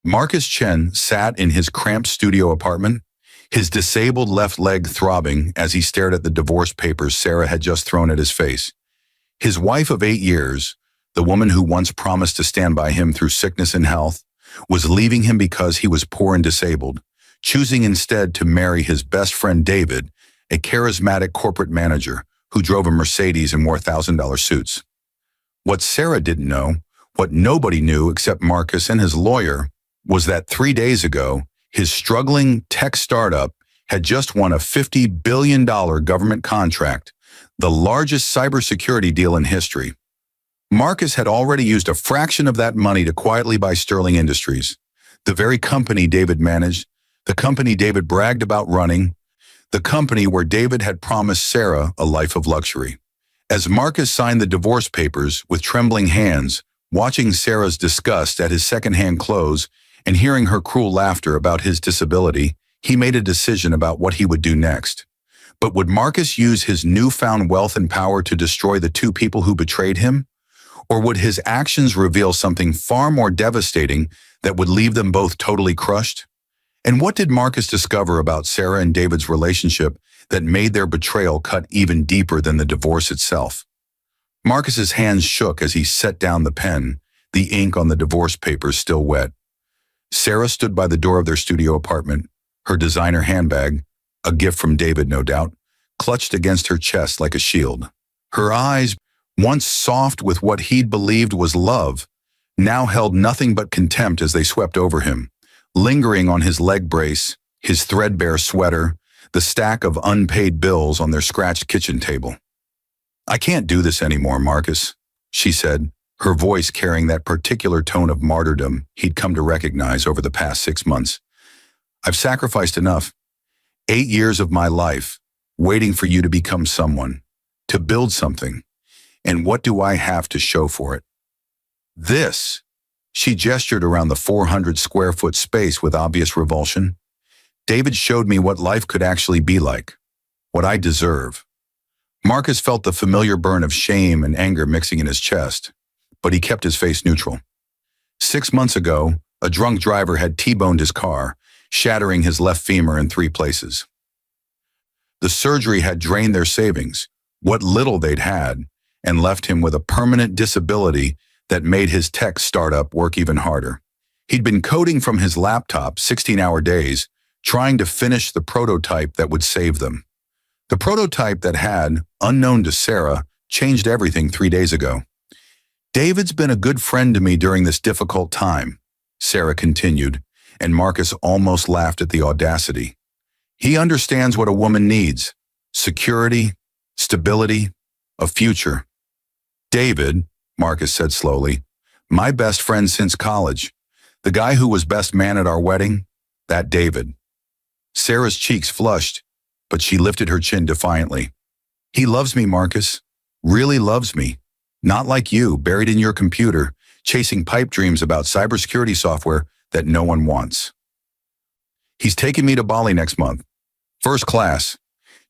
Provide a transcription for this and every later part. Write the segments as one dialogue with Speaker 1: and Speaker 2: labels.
Speaker 1: Marcus Chen sat in his cramped studio apartment, his disabled left leg throbbing as he stared at the divorce papers Sarah had just thrown at his face. His wife of 8 years, the woman who once promised to stand by him through sickness and health, was leaving him because he was poor and disabled, choosing instead to marry his best friend David, a charismatic corporate manager who drove a Mercedes and wore $1,000 suits. What Sarah didn't know, what nobody knew except Marcus and his lawyer, was that 3 days ago, his struggling tech startup had just won a $50 billion government contract, the largest cybersecurity deal in history. Marcus had already used a fraction of that money to quietly buy Sterling Industries, the very company David managed, the company David bragged about running, the company where David had promised Sarah a life of luxury. As Marcus signed the divorce papers with trembling hands, watching Sarah's disgust at his secondhand clothes and hearing her cruel laughter about his disability, he made a decision about what he would do next. But would Marcus use his newfound wealth and power to destroy the two people who betrayed him? Or would his actions reveal something far more devastating that would leave them both totally crushed? And what did Marcus discover about Sarah and David's relationship that made their betrayal cut even deeper than the divorce itself? Marcus's hands shook as he set down the pen, the ink on the divorce papers still wet. Sarah stood by the door of their studio apartment, her designer handbag, a gift from David no doubt, clutched against her chest like a shield. Her eyes, once soft with what he'd believed was love, now held nothing but contempt as they swept over him, lingering on his leg brace, his threadbare sweater, the stack of unpaid bills on their scratched kitchen table. "I can't do this anymore, Marcus," she said, her voice carrying that particular tone of martyrdom he'd come to recognize over the past 6 months. "I've sacrificed enough. 8 years of my life, waiting for you to become someone, to build something. And what do I have to show for it? This," she gestured around the 400-square-foot space with obvious revulsion. "David showed me what life could actually be like, what I deserve." Marcus felt the familiar burn of shame and anger mixing in his chest, but he kept his face neutral. 6 months ago, a drunk driver had T-boned his car, shattering his left femur in 3 places. The surgery had drained their savings, what little they'd had, and left him with a permanent disability that made his tech startup work even harder. He'd been coding from his laptop 16-hour days, trying to finish the prototype that would save them. The prototype that had, unknown to Sarah, changed everything 3 days ago. "David's been a good friend to me during this difficult time," Sarah continued, and Marcus almost laughed at the audacity. "He understands what a woman needs: security, stability, a future." "David," Marcus said slowly, "my best friend since college, the guy who was best man at our wedding, that David." Sarah's cheeks flushed, but she lifted her chin defiantly. "He loves me, Marcus, really loves me. Not like you, buried in your computer, chasing pipe dreams about cybersecurity software that no one wants. He's taking me to Bali next month. First class.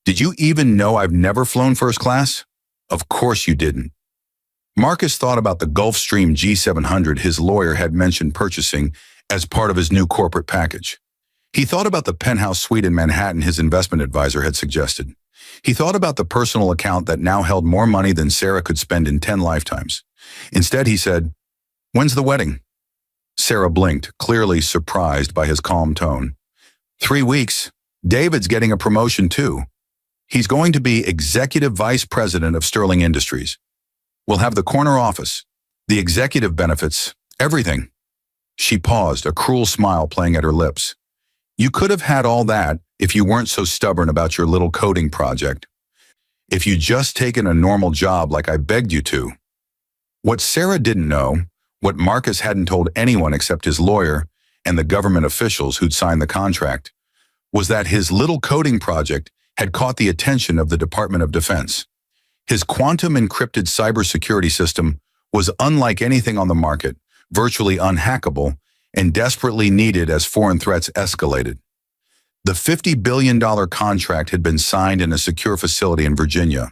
Speaker 1: Did you even know I've never flown first class? Of course you didn't." Marcus thought about the Gulfstream G700 his lawyer had mentioned purchasing as part of his new corporate package. He thought about the penthouse suite in Manhattan his investment advisor had suggested. He thought about the personal account that now held more money than Sarah could spend in 10 lifetimes. Instead, he said, "When's the wedding?" Sarah blinked, clearly surprised by his calm tone. 3 weeks. David's getting a promotion too. He's going to be executive vice president of Sterling Industries. We'll have the corner office, the executive benefits, everything." She paused, a cruel smile playing at her lips. "You could have had all that if you weren't so stubborn about your little coding project. If you'd just taken a normal job like I begged you to." What Sarah didn't know, what Marcus hadn't told anyone except his lawyer and the government officials who'd signed the contract, was that his little coding project had caught the attention of the Department of Defense. His quantum-encrypted cybersecurity system was unlike anything on the market, virtually unhackable, and desperately needed as foreign threats escalated. The $50 billion contract had been signed in a secure facility in Virginia,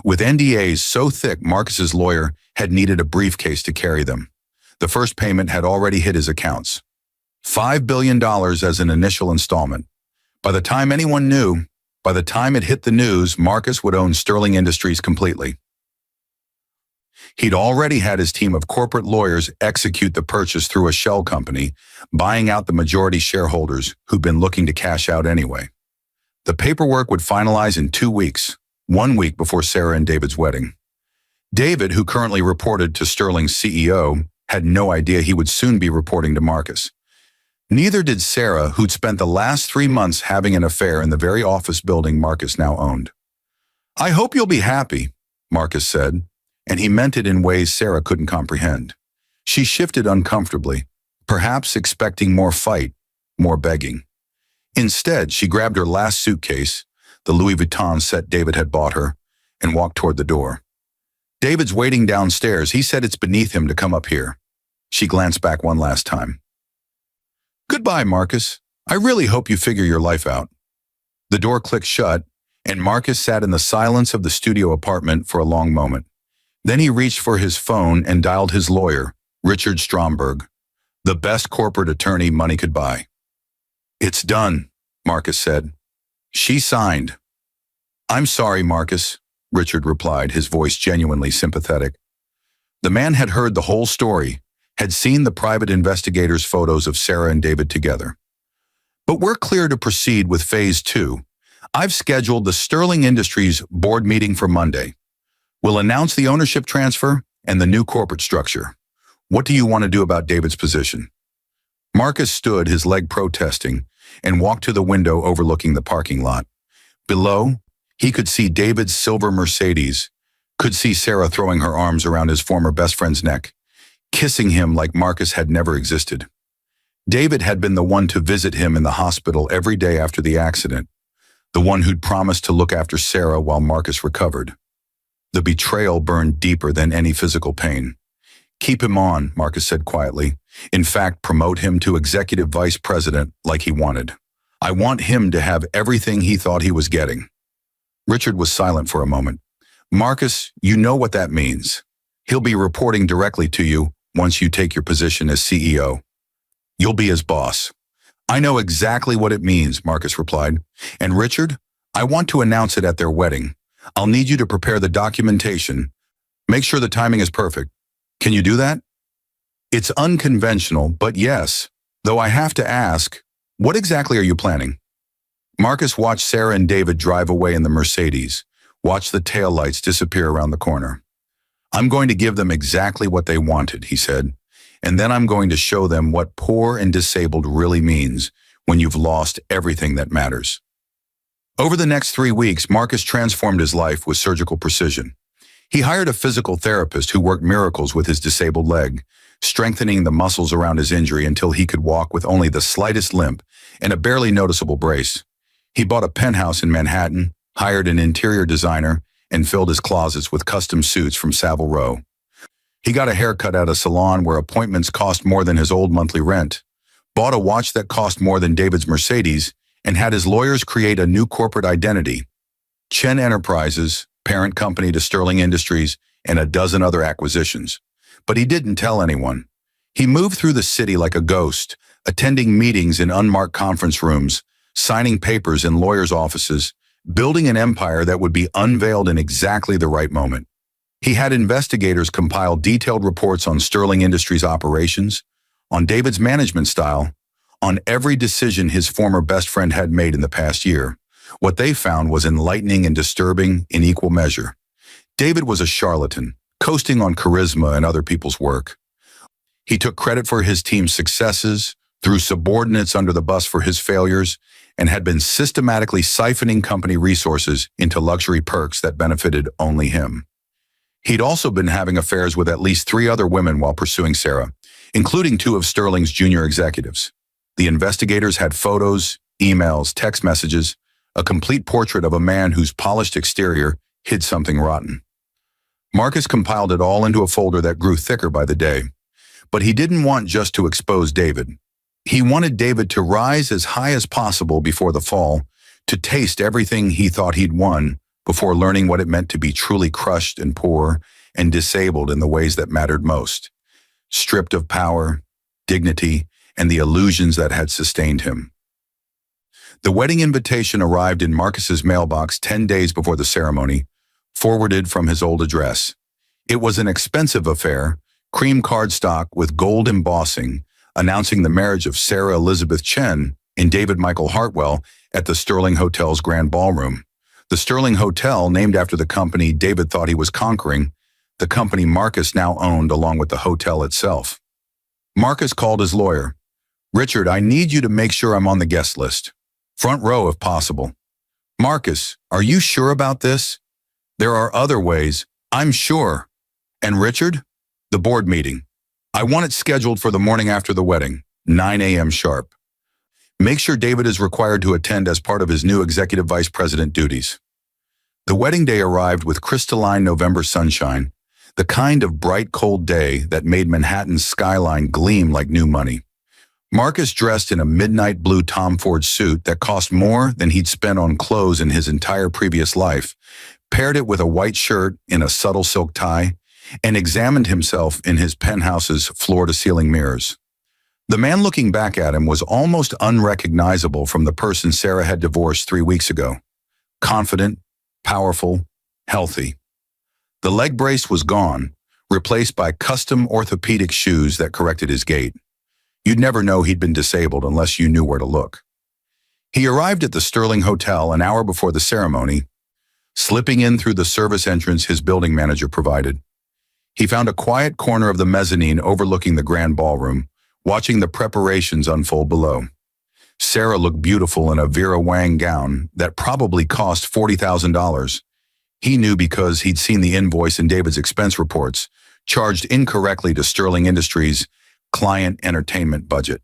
Speaker 1: with NDAs so thick Marcus's lawyer had needed a briefcase to carry them. The first payment had already hit his accounts. $5 billion as an initial installment. By the time anyone knew, by the time it hit the news, Marcus would own Sterling Industries completely. He'd already had his team of corporate lawyers execute the purchase through a shell company, buying out the majority shareholders who'd been looking to cash out anyway. The paperwork would finalize in 2 weeks, 1 week before Sarah and David's wedding. David, who currently reported to Sterling's CEO, had no idea he would soon be reporting to Marcus. Neither did Sarah, who'd spent the last 3 months having an affair in the very office building Marcus now owned. "I hope you'll be happy," Marcus said, and he meant it in ways Sarah couldn't comprehend. She shifted uncomfortably, perhaps expecting more fight, more begging. Instead, she grabbed her last suitcase, the Louis Vuitton set David had bought her, and walked toward the door. "David's waiting downstairs. He said it's beneath him to come up here." She glanced back one last time. "Goodbye, Marcus. I really hope you figure your life out." The door clicked shut, and Marcus sat in the silence of the studio apartment for a long moment. Then he reached for his phone and dialed his lawyer, Richard Stromberg, the best corporate attorney money could buy. "It's done," Marcus said. "She signed." "I'm sorry, Marcus," Richard replied, his voice genuinely sympathetic. The man had heard the whole story, had seen the private investigators' photos of Sarah and David together. "But we're clear to proceed with Phase 2. I've scheduled the Sterling Industries board meeting for Monday. We'll announce the ownership transfer and the new corporate structure. What do you want to do about David's position?" Marcus stood, his leg protesting, and walked to the window overlooking the parking lot. Below, he could see David's silver Mercedes, could see Sarah throwing her arms around his former best friend's neck, kissing him like Marcus had never existed. David had been the one to visit him in the hospital every day after the accident, the one who'd promised to look after Sarah while Marcus recovered. The betrayal burned deeper than any physical pain. "Keep him on," Marcus said quietly. "In fact, promote him to executive vice president like he wanted. I want him to have everything he thought he was getting." Richard was silent for a moment. "Marcus, you know what that means. He'll be reporting directly to you once you take your position as CEO. You'll be his boss." "I know exactly what it means," Marcus replied. "And Richard, I want to announce it at their wedding. I'll need you to prepare the documentation. Make sure the timing is perfect. Can you do that?" "It's unconventional, but yes. Though I have to ask, what exactly are you planning?" Marcus watched Sarah and David drive away in the Mercedes, watched the taillights disappear around the corner. "I'm going to give them exactly what they wanted," he said, "and then I'm going to show them what poor and disabled really means when you've lost everything that matters." Over the next 3 weeks, Marcus transformed his life with surgical precision. He hired a physical therapist who worked miracles with his disabled leg, strengthening the muscles around his injury until he could walk with only the slightest limp and a barely noticeable brace. He bought a penthouse in Manhattan, hired an interior designer, and filled his closets with custom suits from Savile Row. He got a haircut at a salon where appointments cost more than his old monthly rent, bought a watch that cost more than David's Mercedes, and had his lawyers create a new corporate identity. Chen Enterprises, parent company to Sterling Industries, and a dozen other acquisitions. But he didn't tell anyone. He moved through the city like a ghost, attending meetings in unmarked conference rooms, signing papers in lawyers' offices, building an empire that would be unveiled in exactly the right moment. He had investigators compile detailed reports on Sterling Industries' operations, on David's management style, on every decision his former best friend had made in the past year. What they found was enlightening and disturbing in equal measure. David was a charlatan, coasting on charisma and other people's work. He took credit for his team's successes, threw subordinates under the bus for his failures, and had been systematically siphoning company resources into luxury perks that benefited only him. He'd also been having affairs with at least 3 other women while pursuing Sarah, including 2 of Sterling's junior executives. The investigators had photos, emails, text messages, a complete portrait of a man whose polished exterior hid something rotten. Marcus compiled it all into a folder that grew thicker by the day. But he didn't want just to expose David. He wanted David to rise as high as possible before the fall, to taste everything he thought he'd won before learning what it meant to be truly crushed and poor and disabled in the ways that mattered most. Stripped of power, dignity, and the illusions that had sustained him. The wedding invitation arrived in Marcus's mailbox 10 days before the ceremony, forwarded from his old address. It was an expensive affair, cream cardstock with gold embossing, announcing the marriage of Sarah Elizabeth Chen and David Michael Hartwell at the Sterling Hotel's Grand Ballroom. The Sterling Hotel, named after the company David thought he was conquering, the company Marcus now owned along with the hotel itself. Marcus called his lawyer. "Richard, I need you to make sure I'm on the guest list. Front row if possible." "Marcus, are you sure about this?" "There are other ways. I'm sure." "And Richard?" "The board meeting. I want it scheduled for the morning after the wedding, 9 a.m. sharp. Make sure David is required to attend as part of his new executive vice president duties." The wedding day arrived with crystalline November sunshine, the kind of bright, cold day that made Manhattan's skyline gleam like new money. Marcus, dressed in a midnight blue Tom Ford suit that cost more than he'd spent on clothes in his entire previous life, paired it with a white shirt in a subtle silk tie, and examined himself in his penthouse's floor-to-ceiling mirrors. The man looking back at him was almost unrecognizable from the person Sarah had divorced 3 weeks ago. Confident, powerful, healthy. The leg brace was gone, replaced by custom orthopedic shoes that corrected his gait. You'd never know he'd been disabled unless you knew where to look. He arrived at the Sterling Hotel an hour before the ceremony, slipping in through the service entrance his building manager provided. He found a quiet corner of the mezzanine overlooking the grand ballroom, watching the preparations unfold below. Sarah looked beautiful in a Vera Wang gown that probably cost $40,000. He knew because he'd seen the invoice in David's expense reports, charged incorrectly to Sterling Industries' client entertainment budget.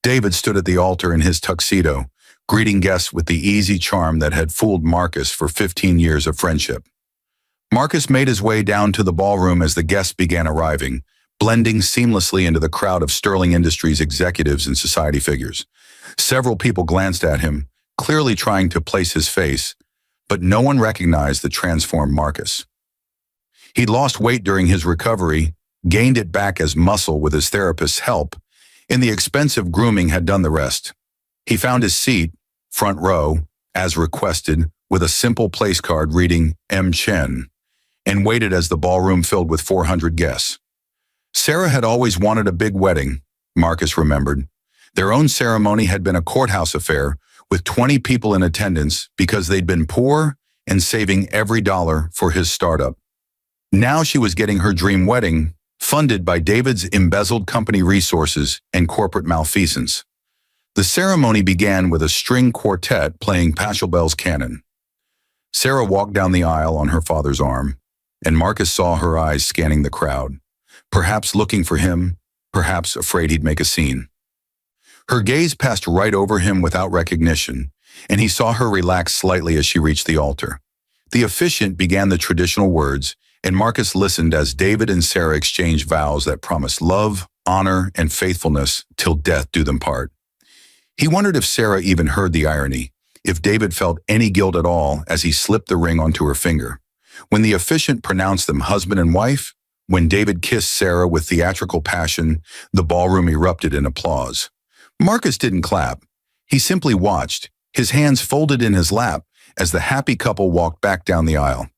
Speaker 1: David stood at the altar in his tuxedo, greeting guests with the easy charm that had fooled Marcus for 15 years of friendship. Marcus made his way down to the ballroom as the guests began arriving, blending seamlessly into the crowd of Sterling Industries executives and society figures. Several people glanced at him, clearly trying to place his face, but no one recognized the transformed Marcus. He'd lost weight during his recovery, gained it back as muscle with his therapist's help, and the expensive grooming had done the rest. He found his seat, front row, as requested, with a simple place card reading M. Chen, and waited as the ballroom filled with 400 guests. Sarah had always wanted a big wedding, Marcus remembered. Their own ceremony had been a courthouse affair, with 20 people in attendance because they'd been poor and saving every dollar for his startup. Now she was getting her dream wedding, funded by David's embezzled company resources and corporate malfeasance. The ceremony began with a string quartet playing Pachelbel's canon. Sarah walked down the aisle on her father's arm, and Marcus saw her eyes scanning the crowd, perhaps looking for him, perhaps afraid he'd make a scene. Her gaze passed right over him without recognition, and he saw her relax slightly as she reached the altar. The officiant began the traditional words, and Marcus listened as David and Sarah exchanged vows that promised love, honor, and faithfulness till death do them part. He wondered if Sarah even heard the irony, if David felt any guilt at all as he slipped the ring onto her finger. When the officiant pronounced them husband and wife, when David kissed Sarah with theatrical passion, the ballroom erupted in applause. Marcus didn't clap. He simply watched, his hands folded in his lap, as the happy couple walked back down the aisle.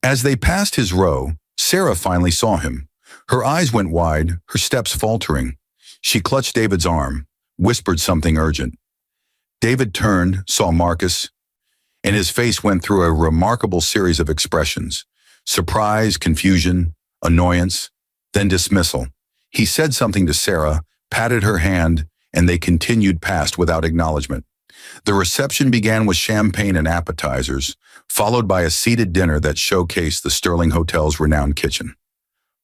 Speaker 1: As they passed his row, Sarah finally saw him. Her eyes went wide, her steps faltering. She clutched David's arm, whispered something urgent. David turned, saw Marcus, and his face went through a remarkable series of expressions: surprise, confusion, annoyance, then dismissal. He said something to Sarah, patted her hand, and they continued past without acknowledgement. The reception began with champagne and appetizers, followed by a seated dinner that showcased the Sterling Hotel's renowned kitchen.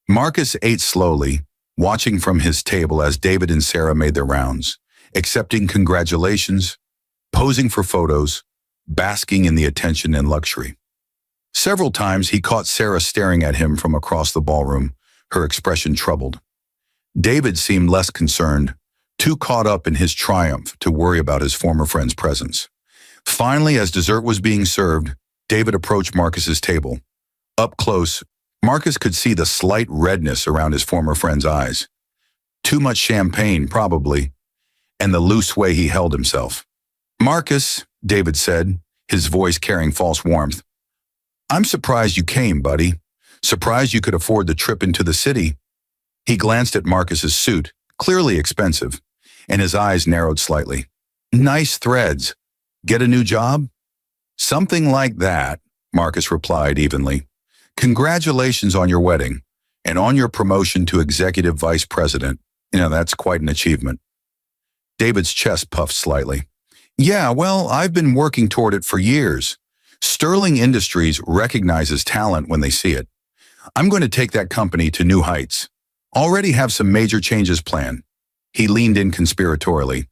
Speaker 1: Marcus ate slowly, watching from his table as David and Sarah made their rounds, accepting congratulations, posing for photos, basking in the attention and luxury. Several times he caught Sarah staring at him from across the ballroom, her expression troubled. David seemed less concerned, too caught up in his triumph to worry about his former friend's presence. Finally, as dessert was being served, David approached Marcus's table. Up close, Marcus could see the slight redness around his former friend's eyes. Too much champagne, probably, and the loose way he held himself. Marcus, David said, his voice carrying false warmth. I'm surprised you came, buddy. Surprised you could afford the trip into the city. He glanced at Marcus's suit, clearly expensive, and his eyes narrowed slightly. Nice threads. Get a new job? Something like that, Marcus replied evenly. Congratulations on your wedding and on your promotion to executive vice president. That's quite an achievement. David's chest puffed slightly. Yeah, well, I've been working toward it for years. Sterling Industries recognizes talent when they see it. I'm going to take that company to new heights. Already have some major changes planned. He leaned in conspiratorially.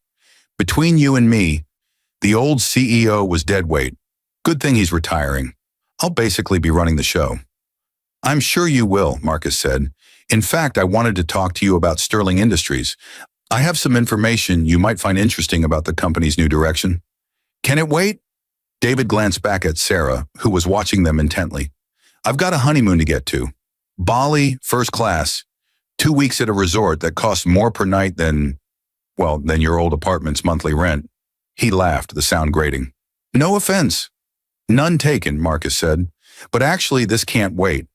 Speaker 1: Between you and me, the old CEO was dead weight. Good thing he's retiring. I'll basically be running the show. I'm sure you will, Marcus said. In fact, I wanted to talk to you about Sterling Industries. I have some information you might find interesting about the company's new direction. Can it wait? David glanced back at Sarah, who was watching them intently. I've got a honeymoon to get to. Bali, first class. 2 weeks at a resort that costs more per night than your old apartment's monthly rent. He laughed, the sound grating. No offense. None taken, Marcus said. But actually, this can't wait.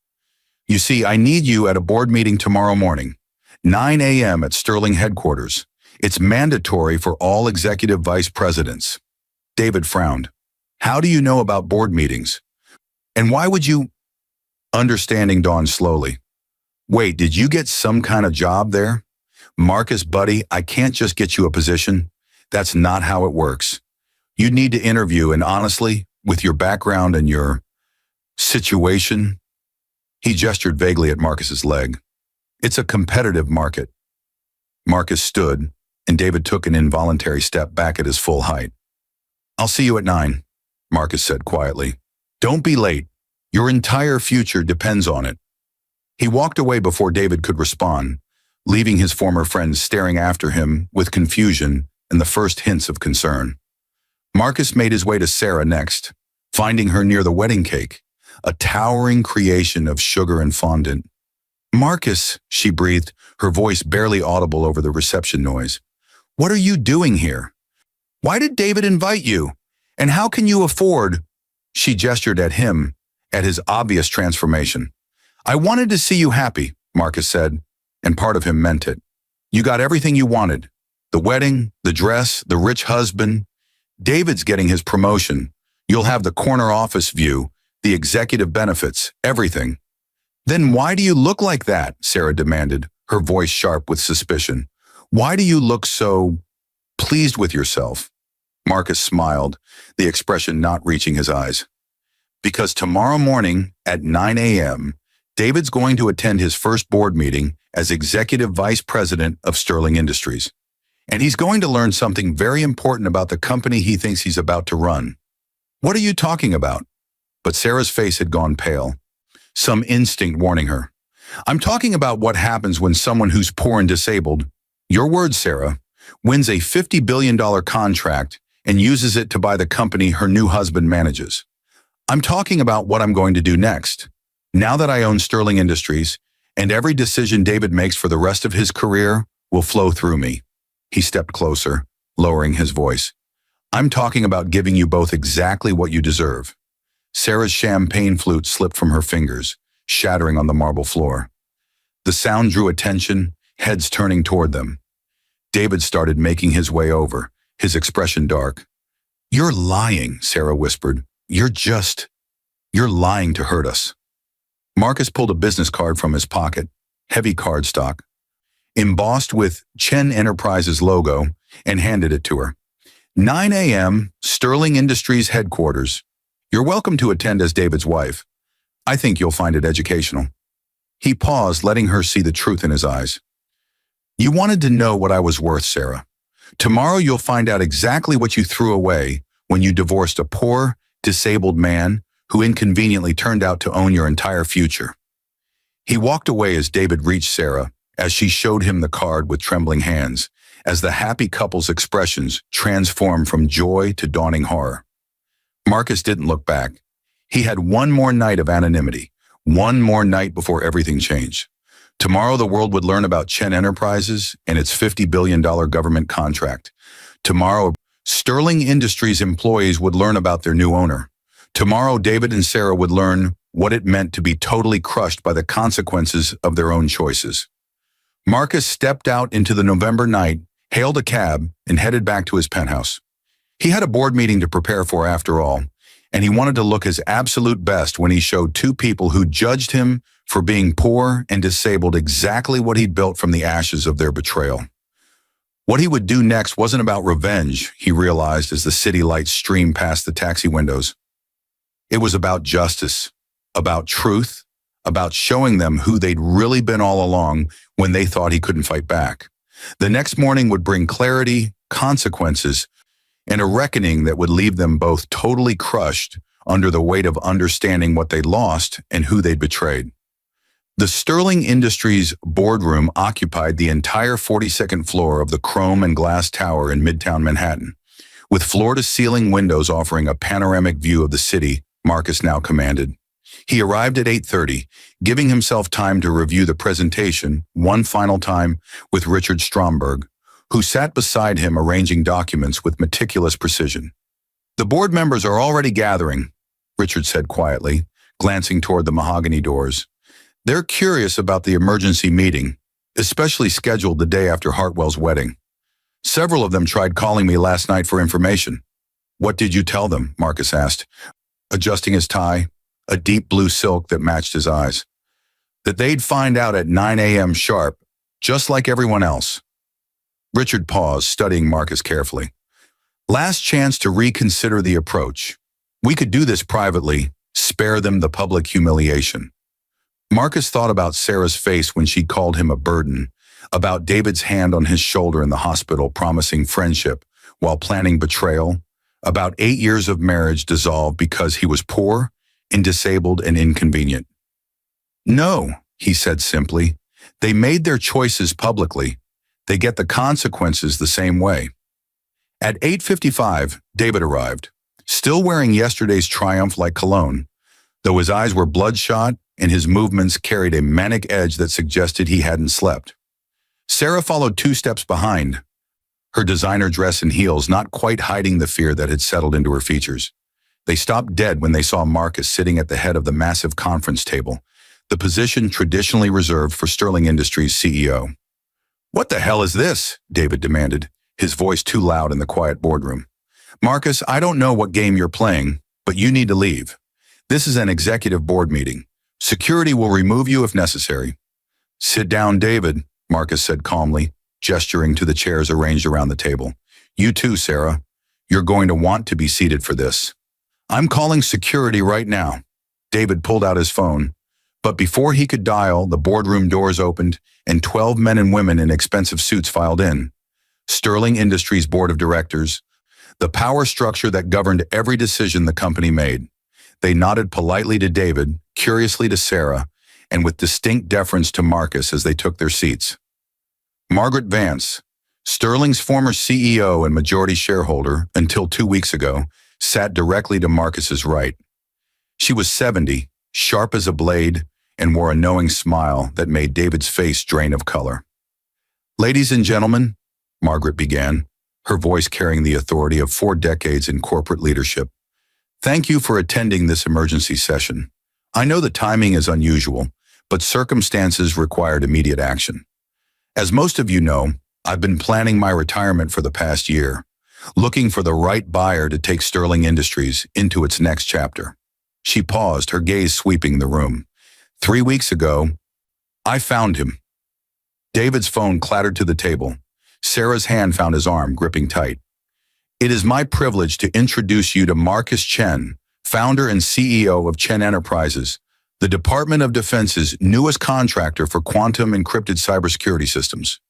Speaker 1: You see, I need you at a board meeting tomorrow morning, 9 a.m. at Sterling headquarters. It's mandatory for all executive vice presidents. David frowned. How do you know about board meetings? And why would you? Understanding dawned slowly. Wait, did you get some kind of job there? Marcus, buddy, I can't just get you a position. That's not how it works. You need to interview, and honestly, with your background and your situation, he gestured vaguely at Marcus's leg. It's a competitive market. Marcus stood, and David took an involuntary step back at his full height. I'll see you at 9, Marcus said quietly. Don't be late. Your entire future depends on it. He walked away before David could respond, leaving his former friends staring after him with confusion and the first hints of concern. Marcus made his way to Sarah next, finding her near the wedding cake, a towering creation of sugar and fondant. Marcus, she breathed, her voice barely audible over the reception noise. What are you doing here? Why did David invite you? And how can you afford? She gestured at him, at his obvious transformation. I wanted to see you happy, Marcus said, and part of him meant it. You got everything you wanted. The wedding, the dress, the rich husband. David's getting his promotion. You'll have the corner office view, the executive benefits, everything. Then why do you look like that? Sarah demanded, her voice sharp with suspicion. Why do you look so pleased with yourself? Marcus smiled, the expression not reaching his eyes. Because tomorrow morning at 9 a.m., David's going to attend his first board meeting as executive vice president of Sterling Industries. And he's going to learn something very important about the company he thinks he's about to run. What are you talking about? But Sarah's face had gone pale, some instinct warning her. I'm talking about what happens when someone who's poor and disabled, your words, Sarah, wins a $50 billion contract and uses it to buy the company her new husband manages. I'm talking about what I'm going to do next. Now that I own Sterling Industries, and every decision David makes for the rest of his career will flow through me. He stepped closer, lowering his voice. I'm talking about giving you both exactly what you deserve. Sarah's champagne flute slipped from her fingers, shattering on the marble floor. The sound drew attention, heads turning toward them. David started making his way over, his expression dark. You're lying, Sarah whispered. You're lying to hurt us. Marcus pulled a business card from his pocket, heavy cardstock, embossed with Chen Enterprises logo, and handed it to her. 9 a.m., Sterling Industries headquarters. You're welcome to attend as David's wife. I think you'll find it educational. He paused, letting her see the truth in his eyes. You wanted to know what I was worth, Sarah. Tomorrow you'll find out exactly what you threw away when you divorced a poor, disabled man who inconveniently turned out to own your entire future. He walked away as David reached Sarah, as she showed him the card with trembling hands, as the happy couple's expressions transformed from joy to dawning horror. Marcus didn't look back. He had one more night of anonymity, one more night before everything changed. Tomorrow, the world would learn about Chen Enterprises and its $50 billion government contract. Tomorrow, Sterling Industries employees would learn about their new owner. Tomorrow, David and Sarah would learn what it meant to be totally crushed by the consequences of their own choices. Marcus stepped out into the November night, hailed a cab, and headed back to his penthouse. He had a board meeting to prepare for after all, and he wanted to look his absolute best when he showed two people who judged him for being poor and disabled exactly what he'd built from the ashes of their betrayal. What he would do next wasn't about revenge, he realized as the city lights streamed past the taxi windows. It was about justice, about truth, about showing them who they'd really been all along when they thought he couldn't fight back. The next morning would bring clarity, consequences, and a reckoning that would leave them both totally crushed under the weight of understanding what they'd lost and who they'd betrayed. The Sterling Industries boardroom occupied the entire 42nd floor of the chrome and glass tower in Midtown Manhattan, with floor-to-ceiling windows offering a panoramic view of the city Marcus now commanded. He arrived at 8:30, giving himself time to review the presentation one final time with Richard Stromberg, who sat beside him arranging documents with meticulous precision. "The board members are already gathering," Richard said quietly, glancing toward the mahogany doors. "They're curious about the emergency meeting, especially scheduled the day after Hartwell's wedding. Several of them tried calling me last night for information." "What did you tell them?" Marcus asked, adjusting his tie, a deep blue silk that matched his eyes. "That they'd find out at 9 a.m. sharp, just like everyone else." Richard paused, studying Marcus carefully. "Last chance to reconsider the approach. We could do this privately, spare them the public humiliation." Marcus thought about Sarah's face when she called him a burden, about David's hand on his shoulder in the hospital promising friendship while planning betrayal, about 8 years of marriage dissolved because he was poor and disabled and inconvenient. "No," he said simply. "They made their choices publicly. They get the consequences the same way." At 8:55, David arrived, still wearing yesterday's Triumph-like cologne, though his eyes were bloodshot and his movements carried a manic edge that suggested he hadn't slept. Sarah followed 2 steps behind, her designer dress and heels not quite hiding the fear that had settled into her features. They stopped dead when they saw Marcus sitting at the head of the massive conference table, the position traditionally reserved for Sterling Industries' CEO. "What the hell is this?" David demanded, his voice too loud in the quiet boardroom. "Marcus, I don't know what game you're playing, but you need to leave. This is an executive board meeting. Security will remove you if necessary." "Sit down, David," Marcus said calmly, gesturing to the chairs arranged around the table. "You too, Sarah. You're going to want to be seated for this." "I'm calling security right now." David pulled out his phone, but before he could dial, the boardroom doors opened and 12 men and women in expensive suits filed in. Sterling Industries Board of Directors, the power structure that governed every decision the company made. They nodded politely to David, curiously to Sarah, and with distinct deference to Marcus as they took their seats. Margaret Vance, Sterling's former CEO and majority shareholder until 2 weeks ago, sat directly to Marcus's right. She was 70, sharp as a blade, and wore a knowing smile that made David's face drain of color. "Ladies and gentlemen," Margaret began, her voice carrying the authority of 4 decades in corporate leadership, "thank you for attending this emergency session. I know the timing is unusual, but circumstances required immediate action. As most of you know, I've been planning my retirement for the past year, looking for the right buyer to take Sterling Industries into its next chapter." She paused, her gaze sweeping the room. 3 weeks ago, I found him." David's phone clattered to the table. Sarah's hand found his arm, gripping tight. "It is my privilege to introduce you to Marcus Chen, founder and CEO of Chen Enterprises, the Department of Defense's newest contractor for quantum encrypted cybersecurity systems.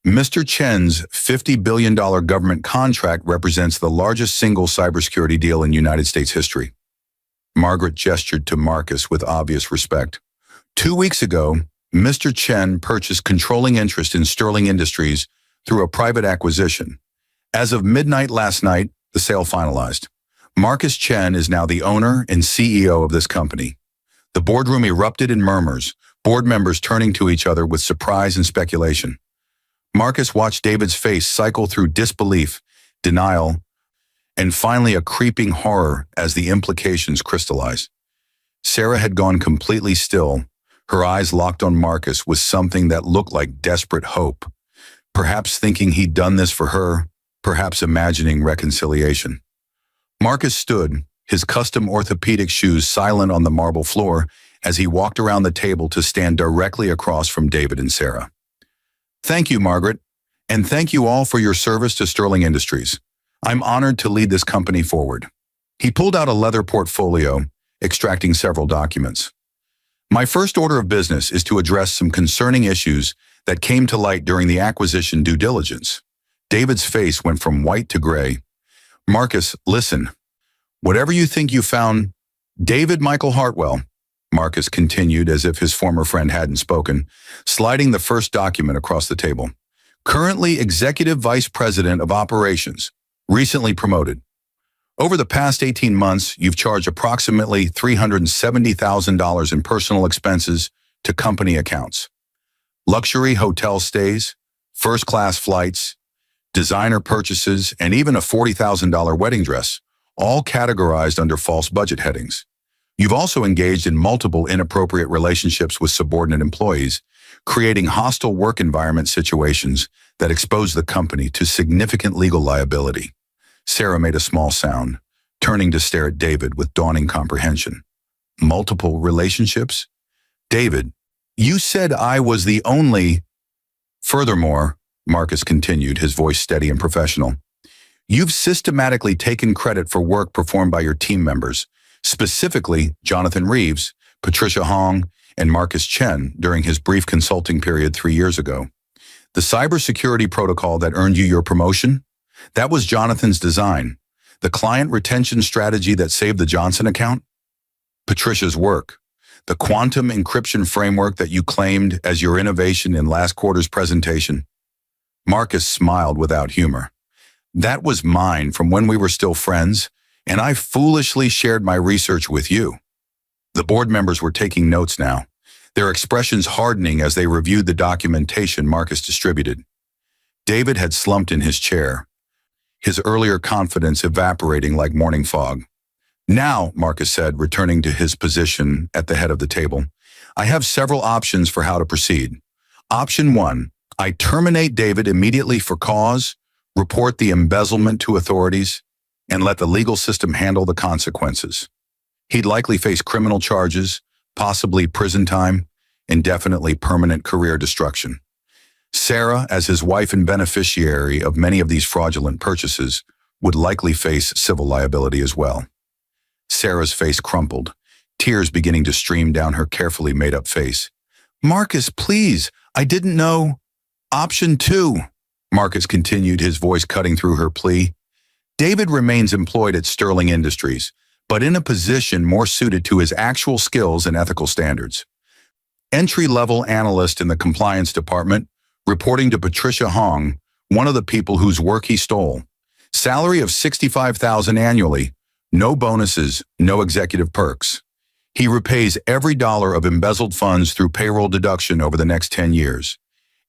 Speaker 1: Mr. Chen's $50 billion government contract represents the largest single cybersecurity deal in United States history." Margaret gestured to Marcus with obvious respect. 2 weeks ago, Mr. Chen purchased controlling interest in Sterling Industries through a private acquisition. As of midnight last night, the sale finalized. Marcus Chen is now the owner and CEO of this company. The boardroom erupted in murmurs, board members turning to each other with surprise and speculation. Marcus watched David's face cycle through disbelief, denial, and finally a creeping horror as the implications crystallized. Sarah had gone completely still, her eyes locked on Marcus with something that looked like desperate hope, perhaps thinking he'd done this for her, perhaps imagining reconciliation. Marcus stood, his custom orthopedic shoes silent on the marble floor as he walked around the table to stand directly across from David and Sarah. "Thank you, Margaret, and thank you all for your service to Sterling Industries. I'm honored to lead this company forward." He pulled out a leather portfolio, extracting several documents. "My first order of business is to address some concerning issues that came to light during the acquisition due diligence." David's face went from white to gray. "Marcus, listen. Whatever you think you found, David Michael Hartwell," Marcus continued as if his former friend hadn't spoken, sliding the first document across the table. "Currently Executive Vice President of Operations, recently promoted. Over the past 18 months, you've charged approximately $370,000 in personal expenses to company accounts. Luxury hotel stays, first-class flights, designer purchases, and even a $40,000 wedding dress, all categorized under false budget headings. You've also engaged in multiple inappropriate relationships with subordinate employees, creating hostile work environment situations that expose the company to significant legal liability." Sarah made a small sound, turning to stare at David with dawning comprehension. "Multiple relationships? David, you said I was the only—" "Furthermore," Marcus continued, his voice steady and professional, "you've systematically taken credit for work performed by your team members, specifically Jonathan Reeves, Patricia Hong, and Marcus Chen during his brief consulting period 3 years ago. The cybersecurity protocol that earned you your promotion? That was Jonathan's design. The client retention strategy that saved the Johnson account? Patricia's work. The quantum encryption framework that you claimed as your innovation in last quarter's presentation?" Marcus smiled without humor. "That was mine from when we were still friends, and I foolishly shared my research with you." The board members were taking notes now, their expressions hardening as they reviewed the documentation Marcus distributed. David had slumped in his chair, his earlier confidence evaporating like morning fog. "Now," Marcus said, returning to his position at the head of the table, "I have several options for how to proceed. Option 1, I terminate David immediately for cause, report the embezzlement to authorities, and let the legal system handle the consequences. He'd likely face criminal charges, possibly prison time, and definitely permanent career destruction. Sarah, as his wife and beneficiary of many of these fraudulent purchases, would likely face civil liability as well." Sarah's face crumpled, tears beginning to stream down her carefully made-up face. "Marcus, please, I didn't know." "Option 2, Marcus continued, his voice cutting through her plea. "David remains employed at Sterling Industries, but in a position more suited to his actual skills and ethical standards. Entry-level analyst in the compliance department, reporting to Patricia Hong, one of the people whose work he stole. Salary of $65,000 annually, no bonuses, no executive perks. He repays every dollar of embezzled funds through payroll deduction over the next 10 years.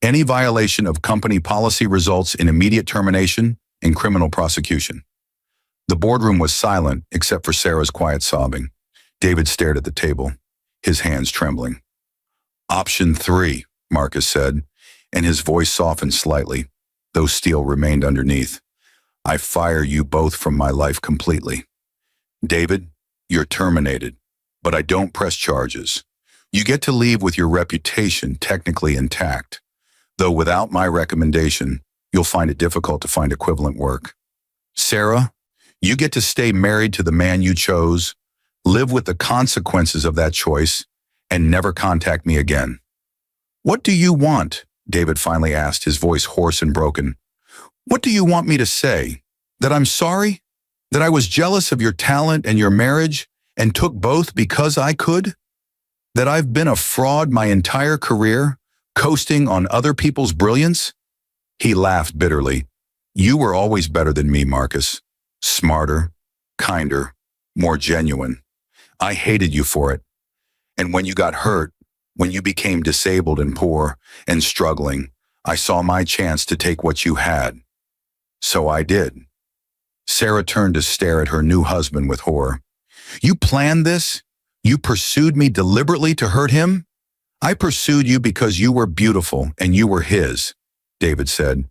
Speaker 1: Any violation of company policy results in immediate termination and criminal prosecution." The boardroom was silent except for Sarah's quiet sobbing. David stared at the table, his hands trembling. "Option 3, Marcus said, and his voice softened slightly, though steel remained underneath. "I fire you both from my life completely. David, you're terminated, but I don't press charges. You get to leave with your reputation technically intact, though without my recommendation, you'll find it difficult to find equivalent work. Sarah, you get to stay married to the man you chose, live with the consequences of that choice, and never contact me again." "What do you want?" David finally asked, his voice hoarse and broken. "What do you want me to say? That I'm sorry? That I was jealous of your talent and your marriage and took both because I could? That I've been a fraud my entire career, coasting on other people's brilliance?" He laughed bitterly. "You were always better than me, Marcus. Smarter, kinder, more genuine. I hated you for it. And when you got hurt, When you became disabled and poor and struggling, I saw my chance to take what you had. So I did. Sarah turned to stare at her new husband with horror. You planned this? You pursued me deliberately to hurt him? I pursued you because you were beautiful and you were his, David said.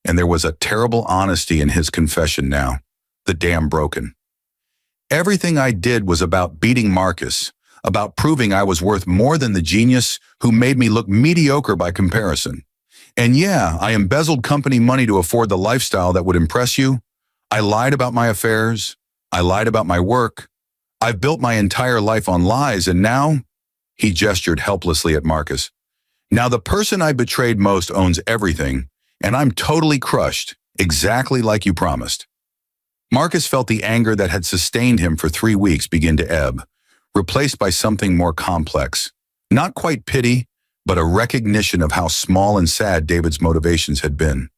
Speaker 1: And there was a terrible honesty in his confession now, the dam broken. Everything I did was about beating Marcus, about proving I was worth more than the genius who made me look mediocre by comparison. And yeah, I embezzled company money to afford the lifestyle that would impress you. I lied about my affairs. I lied about my work. I've built my entire life on lies, and now, he gestured helplessly at Marcus. Now the person I betrayed most owns everything, and I'm totally crushed, exactly like you promised. Marcus felt the anger that had sustained him for 3 weeks begin to ebb, replaced by something more complex. Not quite pity, but a recognition of how small and sad David's motivations had been.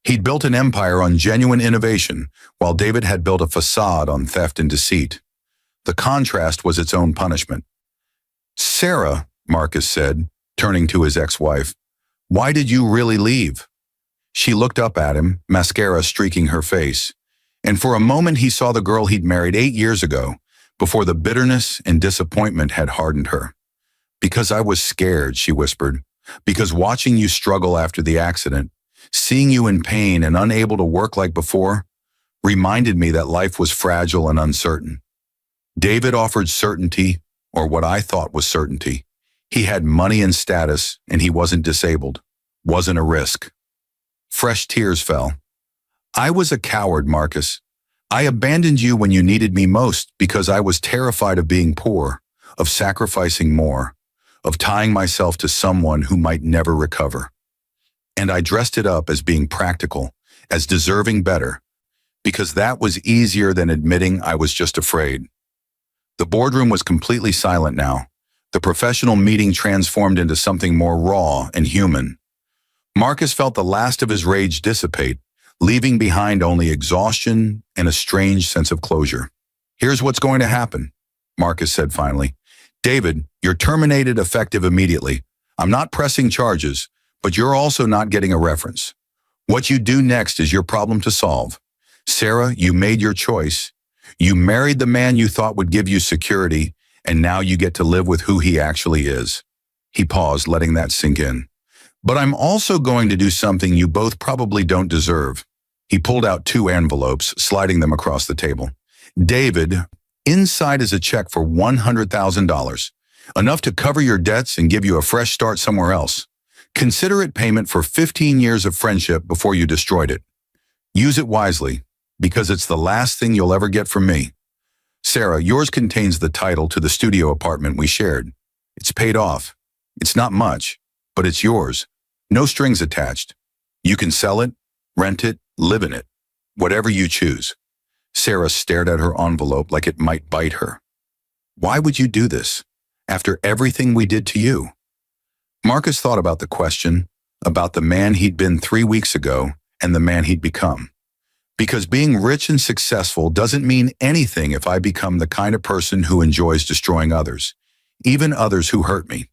Speaker 1: He'd built an empire on genuine innovation, while David had built a facade on theft and deceit. The contrast was its own punishment. Sarah, Marcus said, turning to his ex-wife, why did you really leave? She looked up at him, mascara streaking her face, and for a moment he saw the girl he'd married 8 years ago, before the bitterness and disappointment had hardened her. Because I was scared, she whispered, because watching you struggle after the accident, seeing you in pain and unable to work like before, reminded me that life was fragile and uncertain. David offered certainty, or what I thought was certainty. He had money and status, and he wasn't disabled, wasn't a risk. Fresh tears fell. I was a coward, Marcus. I abandoned you when you needed me most because I was terrified of being poor, of sacrificing more, of tying myself to someone who might never recover. And I dressed it up as being practical, as deserving better, because that was easier than admitting I was just afraid. The boardroom was completely silent now. The professional meeting transformed into something more raw and human. Marcus felt the last of his rage dissipate, leaving behind only exhaustion and a strange sense of closure. Here's what's going to happen, Marcus said finally. David, you're terminated effective immediately. I'm not pressing charges, but you're also not getting a reference. What you do next is your problem to solve. Sarah, you made your choice. You married the man you thought would give you security, and now you get to live with who he actually is. He paused, letting that sink in. But I'm also going to do something you both probably don't deserve. He pulled out 2 envelopes, sliding them across the table. David, inside is a check for $100,000, enough to cover your debts and give you a fresh start somewhere else. Consider it payment for 15 years of friendship before you destroyed it. Use it wisely, because it's the last thing you'll ever get from me. Sarah, yours contains the title to the studio apartment we shared. It's paid off. It's not much, but it's yours. No strings attached. You can sell it, rent it, live in it, whatever you choose. Sarah stared at her envelope like it might bite her. Why would you do this, after everything we did to you? Marcus thought about the question, about the man he'd been 3 weeks ago and the man he'd become. Because being rich and successful doesn't mean anything if I become the kind of person who enjoys destroying others, even others who hurt me.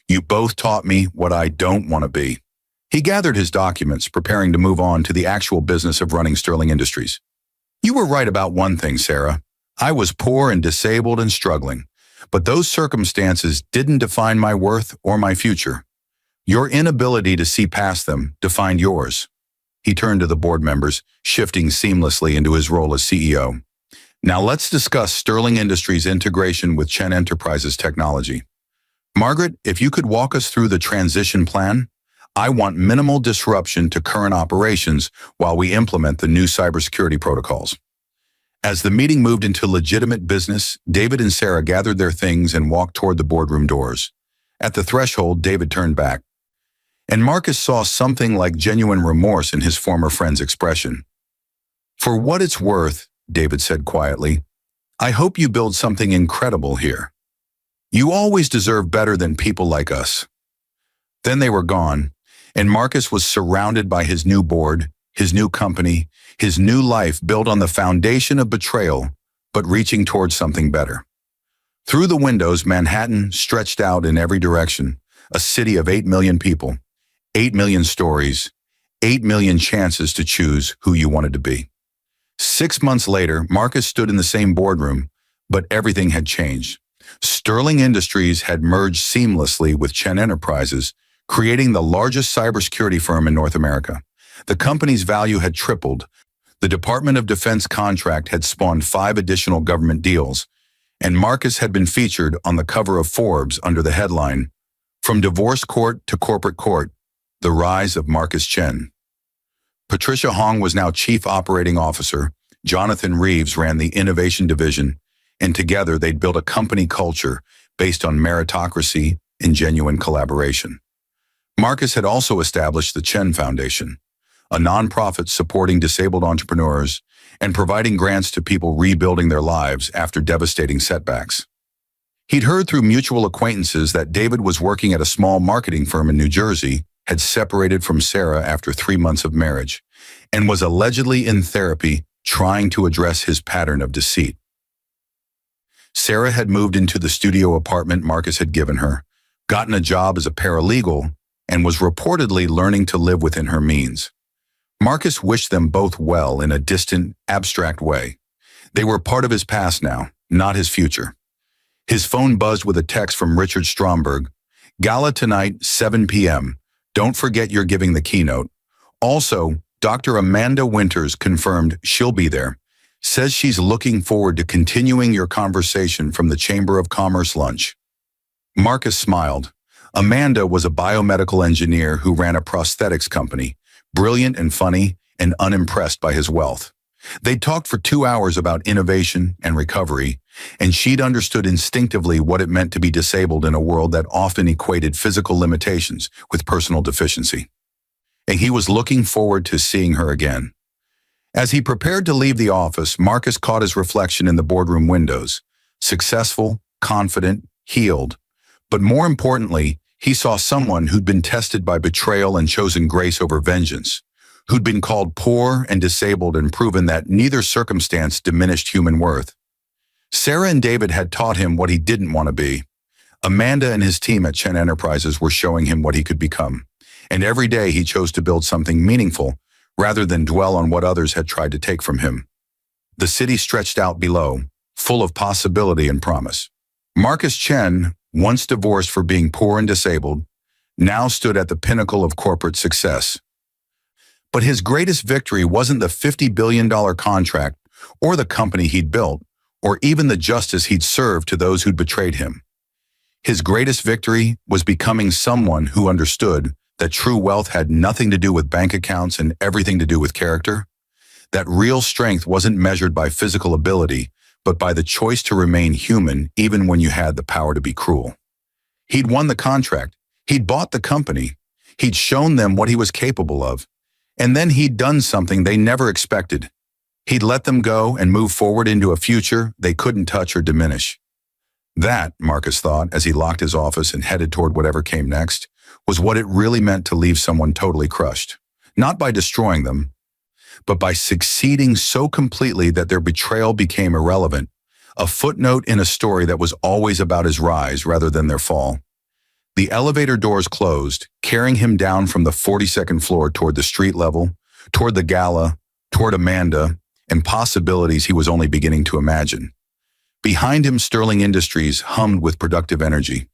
Speaker 1: You both taught me what I don't want to be. He gathered his documents, preparing to move on to the actual business of running Sterling Industries. You were right about one thing, Sarah. I was poor and disabled and struggling, but those circumstances didn't define my worth or my future. Your inability to see past them defined yours. He turned to the board members, shifting seamlessly into his role as CEO. Now let's discuss Sterling Industries' integration with Chen Enterprises technology. Margaret, if you could walk us through the transition plan, I want minimal disruption to current operations while we implement the new cybersecurity protocols. As the meeting moved into legitimate business, David and Sarah gathered their things and walked toward the boardroom doors. At the threshold, David turned back, and Marcus saw something like genuine remorse in his former friend's expression. For what it's worth, David said quietly, I hope you build something incredible here. You always deserve better than people like us. Then they were gone, and Marcus was surrounded by his new board, his new company, his new life built on the foundation of betrayal, but reaching towards something better. Through the windows, Manhattan stretched out in every direction, a city of 8 million people, 8 million stories, 8 million chances to choose who you wanted to be. 6 months later, Marcus stood in the same boardroom, but everything had changed. Sterling Industries had merged seamlessly with Chen Enterprises, creating the largest cybersecurity firm in North America. The company's value had tripled. The Department of Defense contract had spawned 5 additional government deals, and Marcus had been featured on the cover of Forbes under the headline, "From Divorce Court to Corporate Court, The Rise of Marcus Chen." Patricia Hong was now Chief Operating Officer, Jonathan Reeves ran the Innovation Division, and together they'd built a company culture based on meritocracy and genuine collaboration. Marcus had also established the Chen Foundation, a nonprofit supporting disabled entrepreneurs and providing grants to people rebuilding their lives after devastating setbacks. He'd heard through mutual acquaintances that David was working at a small marketing firm in New Jersey, had separated from Sarah after 3 months of marriage, and was allegedly in therapy trying to address his pattern of deceit. Sarah had moved into the studio apartment Marcus had given her, gotten a job as a paralegal, and was reportedly learning to live within her means. Marcus wished them both well in a distant, abstract way. They were part of his past now, not his future. His phone buzzed with a text from Richard Stromberg. "Gala tonight, 7 p.m. Don't forget you're giving the keynote. Also, Dr. Amanda Winters confirmed she'll be there. Says she's looking forward to continuing your conversation from the Chamber of Commerce lunch." Marcus smiled. Amanda was a biomedical engineer who ran a prosthetics company, brilliant and funny and unimpressed by his wealth. They'd talked for 2 hours about innovation and recovery, and she'd understood instinctively what it meant to be disabled in a world that often equated physical limitations with personal deficiency. And he was looking forward to seeing her again. As he prepared to leave the office, Marcus caught his reflection in the boardroom windows, successful, confident, healed. But more importantly, he saw someone who'd been tested by betrayal and chosen grace over vengeance, who'd been called poor and disabled and proven that neither circumstance diminished human worth. Sarah and David had taught him what he didn't want to be. Amanda and his team at Chen Enterprises were showing him what he could become. And every day he chose to build something meaningful rather than dwell on what others had tried to take from him. The city stretched out below, full of possibility and promise. Marcus Chen, once divorced for being poor and disabled, now stood at the pinnacle of corporate success. But his greatest victory wasn't the $50 billion contract or the company he'd built, or even the justice he'd served to those who'd betrayed him. His greatest victory was becoming someone who understood that true wealth had nothing to do with bank accounts and everything to do with character, that real strength wasn't measured by physical ability, but by the choice to remain human even when you had the power to be cruel. He'd won the contract, he'd bought the company, he'd shown them what he was capable of, and then he'd done something they never expected. He'd let them go and move forward into a future they couldn't touch or diminish. That, Marcus thought as he locked his office and headed toward whatever came next, was what it really meant to leave someone totally crushed. Not by destroying them, but by succeeding so completely that their betrayal became irrelevant, a footnote in a story that was always about his rise rather than their fall. The elevator doors closed, carrying him down from the 42nd floor toward the street level, toward the gala, toward Amanda, and possibilities he was only beginning to imagine. Behind him, Sterling Industries hummed with productive energy.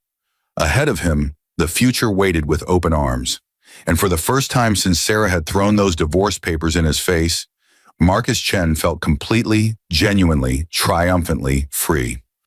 Speaker 1: Ahead of him, the future waited with open arms. And for the first time since Sarah had thrown those divorce papers in his face, Marcus Chen felt completely, genuinely, triumphantly free.